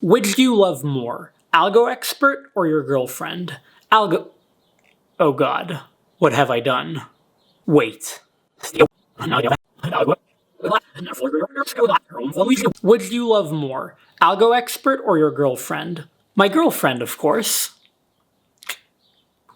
Which do you love more, AlgoExpert or your girlfriend? Oh god, what have I done? Wait. Which do you love more, AlgoExpert or your girlfriend? My girlfriend, of course.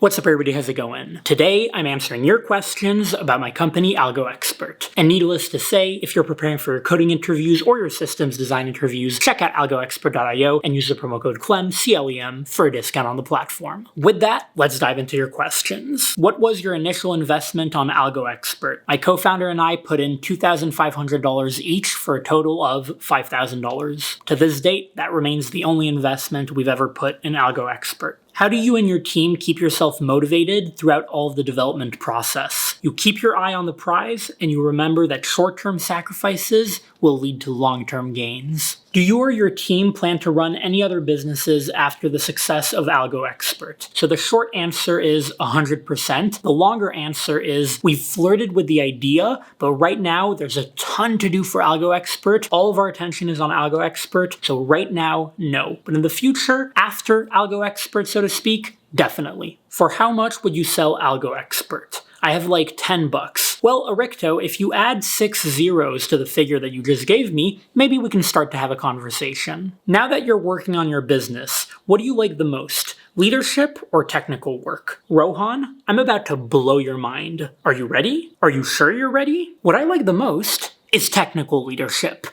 What's up, everybody? How's it going? Today, I'm answering your questions about my company, AlgoExpert. And needless to say, if you're preparing for your coding interviews or your systems design interviews, check out algoexpert.io and use the promo code CLEM, C-L-E-M, for a discount on the platform. With that, let's dive into your questions. What was your initial investment on AlgoExpert? My co-founder and I put in $2,500 each for a total of $5,000. To this date, that remains the only investment we've ever put in AlgoExpert. How do you and your team keep yourself motivated throughout all of the development process? You keep your eye on the prize, and you remember that short-term sacrifices will lead to long-term gains. Do you or your team plan to run any other businesses after the success of AlgoExpert? So the short answer is 100%. The longer answer is we've flirted with the idea, but right now there's a ton to do for AlgoExpert. All of our attention is on AlgoExpert, so right now, no. But in the future, after AlgoExpert, so to speak, definitely. For how much would you sell AlgoExpert? I have like $10. Well, Ericto, if you add 6 zeros to the figure that you just gave me, maybe we can start to have a conversation. Now that you're working on your business, what do you like the most? Leadership or technical work? Rohan, I'm about to blow your mind. Are you ready? Are you sure you're ready? What I like the most is technical leadership.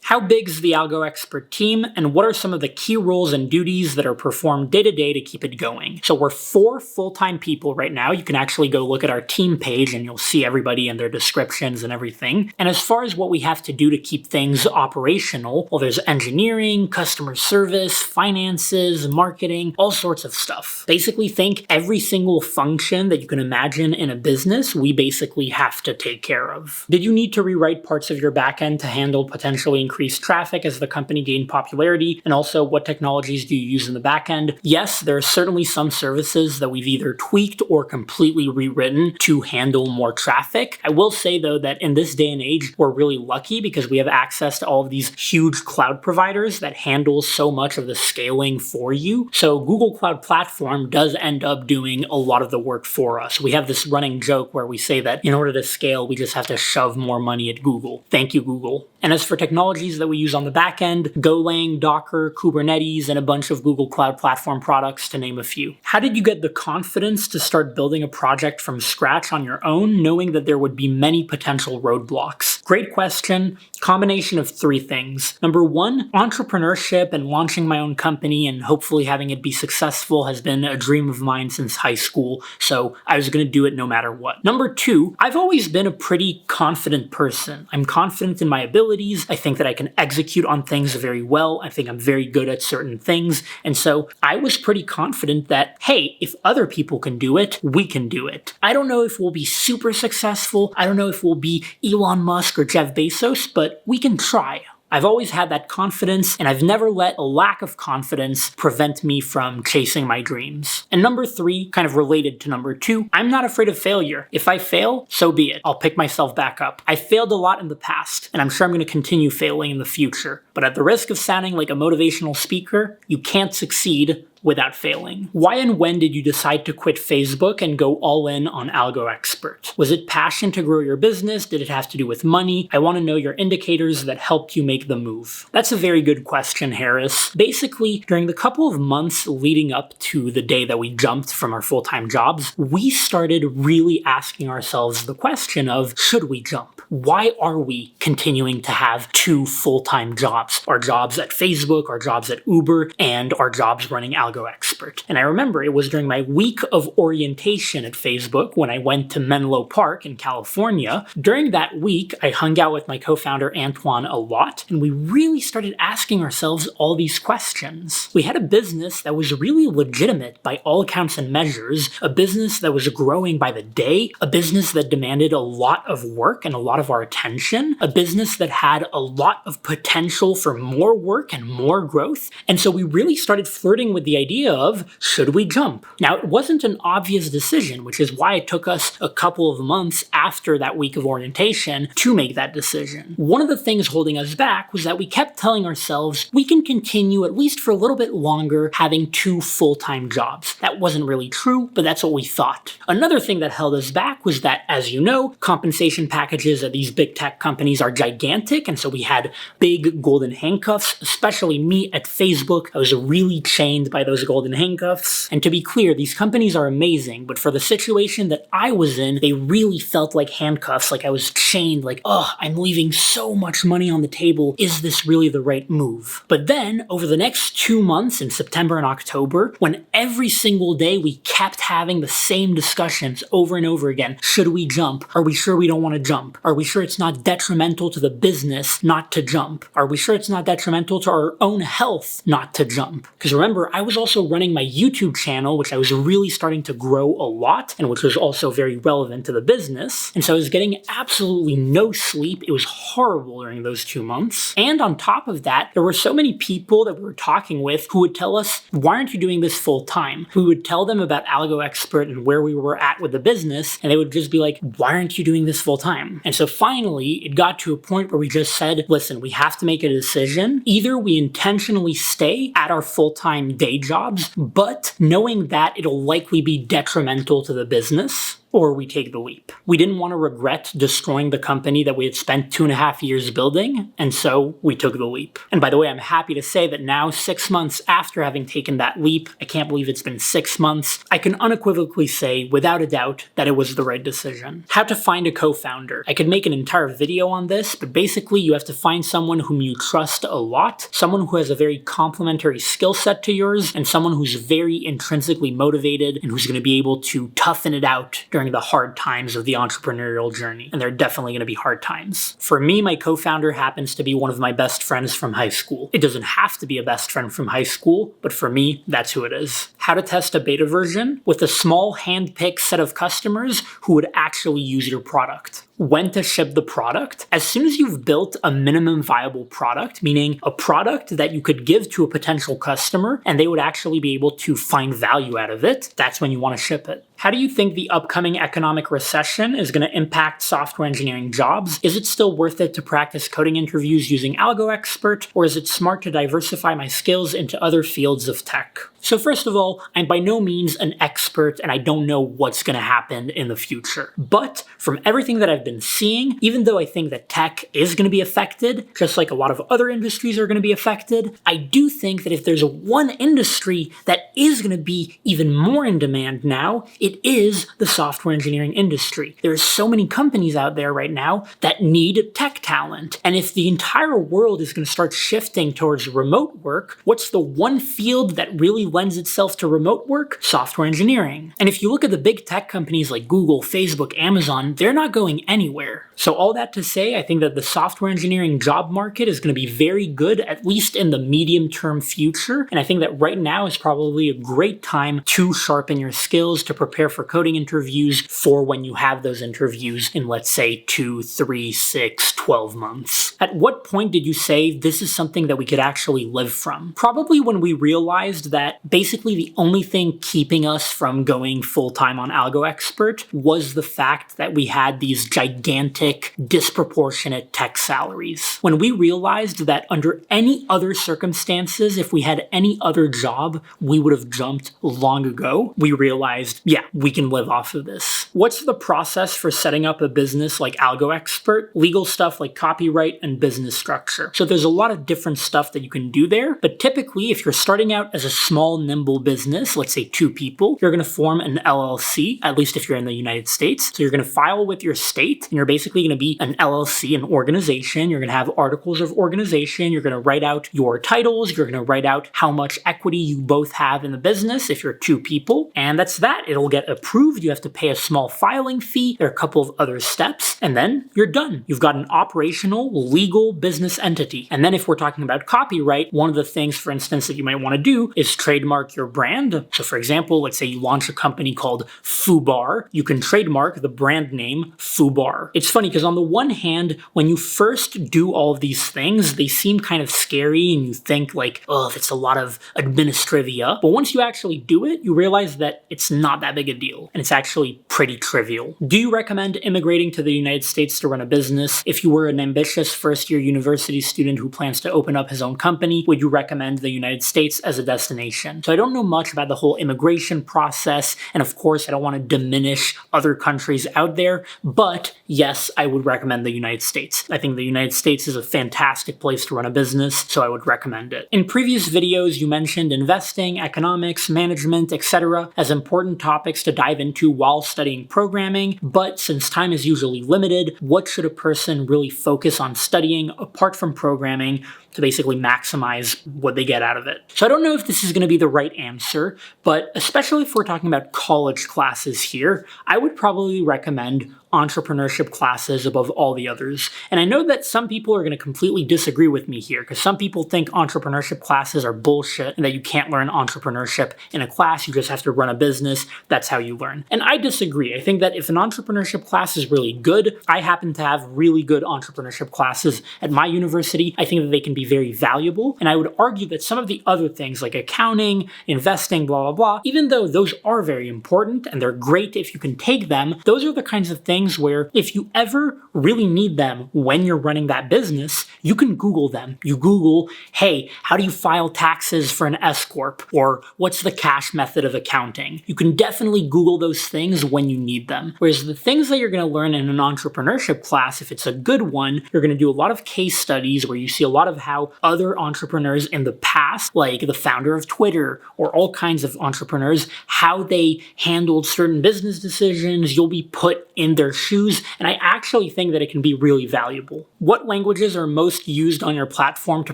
How big is the AlgoExpert team, and what are some of the key roles and duties that are performed day to day to keep it going? So we're 4 full-time people right now. You can actually go look at our team page and you'll see everybody and their descriptions and everything. And as far as what we have to do to keep things operational, well, there's engineering, customer service, finances, marketing, all sorts of stuff. Basically think every single function that you can imagine in a business, we basically have to take care of. Did you need to rewrite parts of your backend to handle potentially increased traffic as the company gained popularity? And also, what technologies do you use in the backend? Yes, there are certainly some services that we've either tweaked or completely rewritten to handle more traffic. I will say, though, that in this day and age, we're really lucky because we have access to all of these huge cloud providers that handle so much of the scaling for you. So Google Cloud Platform does end up doing a lot of the work for us. We have this running joke where we say that in order to scale, we just have to shove more money at Google. Thank you, Google. And as for technologies that we use on the back end, Golang, Docker, Kubernetes, and a bunch of Google Cloud Platform products, to name a few. How did you get the confidence to start building a project from scratch on your own, knowing that there would be many potential roadblocks? Great question. Combination of 3 things. Number 1, entrepreneurship and launching my own company and hopefully having it be successful has been a dream of mine since high school, so I was going to do it no matter what. Number 2, I've always been a pretty confident person. I'm confident in my abilities. I think that I can execute on things very well. I think I'm very good at certain things. And so I was pretty confident that, hey, if other people can do it, we can do it. I don't know if we'll be super successful. I don't know if we'll be Elon Musk or Jeff Bezos, but we can try. I've always had that confidence, and I've never let a lack of confidence prevent me from chasing my dreams. And number 3, kind of related to number 2, I'm not afraid of failure. If I fail, so be it. I'll pick myself back up. I failed a lot in the past, and I'm sure I'm going to continue failing in the future. But at the risk of sounding like a motivational speaker, you can't succeed without failing. Why and when did you decide to quit Facebook and go all in on AlgoExpert? Was it passion to grow your business? Did it have to do with money? I want to know your indicators that helped you make the move. That's a very good question, Harris. Basically, during the couple of months leading up to the day that we jumped from our full-time jobs, we started really asking ourselves the question of, should we jump? Why are we continuing to have 2 full-time jobs? Our jobs at Facebook, our jobs at Uber, and our jobs running AlgoExpert. And I remember it was during my week of orientation at Facebook when I went to Menlo Park in California. During that week, I hung out with my co-founder Antoine a lot, and we really started asking ourselves all these questions. We had a business that was really legitimate by all accounts and measures, a business that was growing by the day, a business that demanded a lot of work and a lot of our attention, a business that had a lot of potential for more work and more growth. And so we really started flirting with the idea of, should we jump? Now, it wasn't an obvious decision, which is why it took us a couple of months after that week of orientation to make that decision. One of the things holding us back was that we kept telling ourselves we can continue at least for a little bit longer having 2 full-time jobs. That wasn't really true, but that's what we thought. Another thing that held us back was that, as you know, compensation packages at these big tech companies are gigantic, and so we had big golden handcuffs, especially me at Facebook. I was really chained by those golden handcuffs. And to be clear, these companies are amazing, but for the situation that I was in, they really felt like handcuffs, like I was chained, like, I'm leaving so much money on the table. Is this really the right move? But then, over the next 2 months in September and October, when every single day we kept having the same discussions over and over again, should we jump? Are we sure we don't want to jump? Are we sure it's not detrimental to the business not to jump? Are we sure it's not detrimental to our own health not to jump? Because remember, I was also running my YouTube channel, which I was really starting to grow a lot, and which was also very relevant to the business. And so I was getting absolutely no sleep. It was horrible during those 2 months. And on top of that, there were so many people that we were talking with who would tell us, why aren't you doing this full time? We would tell them about AlgoExpert and where we were at with the business, and they would just be like, why aren't you doing this full time? And so finally, it got to a point where we just said, listen, we have to make a decision. Either we intentionally stay at our full-time day jobs, but knowing that it'll likely be detrimental to the business, or we take the leap. We didn't want to regret destroying the company that we had spent 2.5 years building, and so we took the leap. And by the way, I'm happy to say that now, 6 months after having taken that leap, I can't believe it's been 6 months, I can unequivocally say, without a doubt, that it was the right decision. How to find a co-founder. I could make an entire video on this, but basically you have to find someone whom you trust a lot, someone who has a very complementary skill set to yours, and someone who's very intrinsically motivated and who's going to be able to toughen it out during the hard times of the entrepreneurial journey. And they're definitely going to be hard times. For me, my co-founder happens to be one of my best friends from high school. It doesn't have to be a best friend from high school, but for me, that's who it is. How to test a beta version with a small hand-picked set of customers who would actually use your product. When to ship the product. As soon as you've built a minimum viable product, meaning a product that you could give to a potential customer and they would actually be able to find value out of it, that's when you want to ship it. How do you think the upcoming economic recession is going to impact software engineering jobs? Is it still worth it to practice coding interviews using AlgoExpert, or is it smart to diversify my skills into other fields of tech? So first of all, I'm by no means an expert and I don't know what's going to happen in the future. But from everything that I've been seeing, even though I think that tech is going to be affected, just like a lot of other industries are going to be affected, I do think that if there's one industry that is going to be even more in demand now, it is the software engineering industry. There are so many companies out there right now that need tech talent. And if the entire world is going to start shifting towards remote work, what's the one field that really lends itself to remote work? Software engineering. And if you look at the big tech companies like Google, Facebook, Amazon, they're not going anywhere. So all that to say, I think that the software engineering job market is going to be very good, at least in the medium-term future. And I think that right now is probably a great time to sharpen your skills, to prepare for coding interviews for when you have those interviews in, let's say, 2, 3, 6, 12 months. At what point did you say this is something that we could actually live from? Probably when we realized that basically the only thing keeping us from going full-time on AlgoExpert was the fact that we had these gigantic, disproportionate tech salaries. When we realized that under any other circumstances, if we had any other job, we would have jumped long ago, we realized, yeah, we can live off of this. What's the process for setting up a business like AlgoExpert? Legal stuff like copyright and business structure. So there's a lot of different stuff that you can do there, but typically if you're starting out as a small, nimble business, let's say 2 people, you're going to form an LLC, at least if you're in the United States. So you're going to file with your state, and you're basically going to be an LLC, an organization. You're going to have articles of organization. You're going to write out your titles. You're going to write out how much equity you both have in the business if you're 2 people. And that's that. It'll get approved. You have to pay a small filing fee. There are a couple of other steps, and then you're done. You've got an operational, legal business entity. And then if we're talking about copyright, one of the things, for instance, that you might want to do is trademark trademark your brand. So for example, let's say you launch a company called Fubar. You can trademark the brand name Fubar. It's funny because on the one hand, when you first do all of these things, they seem kind of scary and you think like, oh, that's a lot of administrivia. But once you actually do it, you realize that it's not that big a deal and it's actually pretty trivial. Do you recommend immigrating to the United States to run a business? If you were an ambitious first-year university student who plans to open up his own company, would you recommend the United States as a destination? So I don't know much about the whole immigration process, and of course I don't want to diminish other countries out there, but yes, I would recommend the United States. I think the United States is a fantastic place to run a business, so I would recommend it. In previous videos, you mentioned investing, economics, management, etc. as important topics to dive into while studying programming, but since time is usually limited, what should a person really focus on studying apart from programming to basically maximize what they get out of it? So I don't know if this is going to be the right answer, but especially if we're talking about college classes here, I would probably recommend entrepreneurship classes above all the others. And I know that some people are going to completely disagree with me here, because some people think entrepreneurship classes are bullshit and that you can't learn entrepreneurship in a class, you just have to run a business, that's how you learn. And I disagree. I think that if an entrepreneurship class is really good, I happen to have really good entrepreneurship classes at my university, I think that they can be very valuable. And I would argue that some of the other things like accounting, investing, blah, blah, blah, even though those are very important and they're great if you can take them, those are the kinds of things where if you ever really need them when you're running that business, you can Google them. You Google, hey, how do you file taxes for an S Corp? Or what's the cash method of accounting? You can definitely Google those things when you need them. Whereas the things that you're going to learn in an entrepreneurship class, if it's a good one, you're going to do a lot of case studies where you see a lot of how other entrepreneurs in the past, like the founder of Twitter or all kinds of entrepreneurs, how they handled certain business decisions. You'll be put in their shoes, and I actually think that it can be really valuable. What languages are most used on your platform to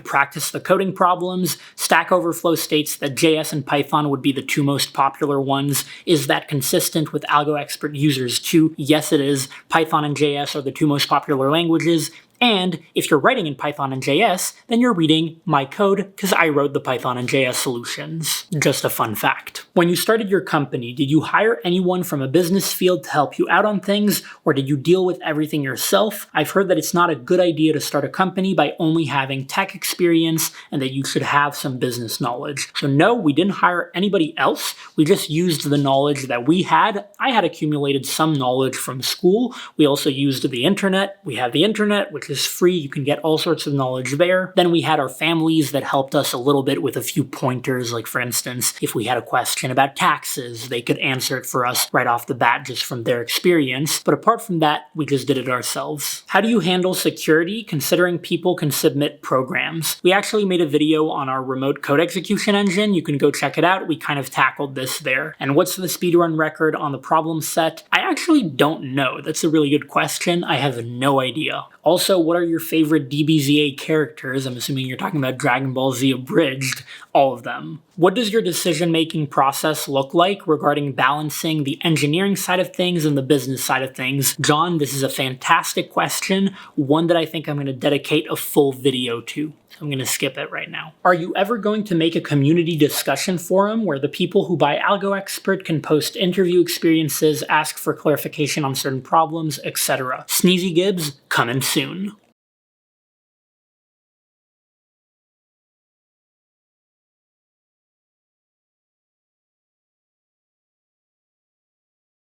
practice the coding problems? Stack Overflow states that JS and Python would be the two most popular ones. Is that consistent with AlgoExpert users too? Yes, it is. Python and JS are the two most popular languages. And if you're writing in Python and JS, then you're reading my code because I wrote the Python and JS solutions. Just a fun fact. When you started your company, did you hire anyone from a business field to help you out on things, or did you deal with everything yourself? I've heard that it's not a good idea to start a company by only having tech experience and that you should have some business knowledge. So no, we didn't hire anybody else. We just used the knowledge that we had. I had accumulated some knowledge from school. We also used the internet. We have the internet, which is free. You can get all sorts of knowledge there. Then we had our families that helped us a little bit with a few pointers. Like for instance, if we had a question about taxes, they could answer it for us right off the bat just from their experience. But apart from that, we just did it ourselves. How do you handle security considering people can submit programs? We actually made a video on our remote code execution engine. You can go check it out. We kind of tackled this there. And what's the speedrun record on the problem set? I actually don't know. That's a really good question. I have no idea. Also, what are your favorite DBZA characters? I'm assuming you're talking about Dragon Ball Z Abridged, all of them. What does your decision-making process look like regarding balancing the engineering side of things and the business side of things? John, this is a fantastic question, one that I think I'm going to dedicate a full video to. I'm going to skip it right now. Are you ever going to make a community discussion forum where the people who buy AlgoExpert can post interview experiences, ask for clarification on certain problems, etc.? Sneezy Gibbs, coming soon.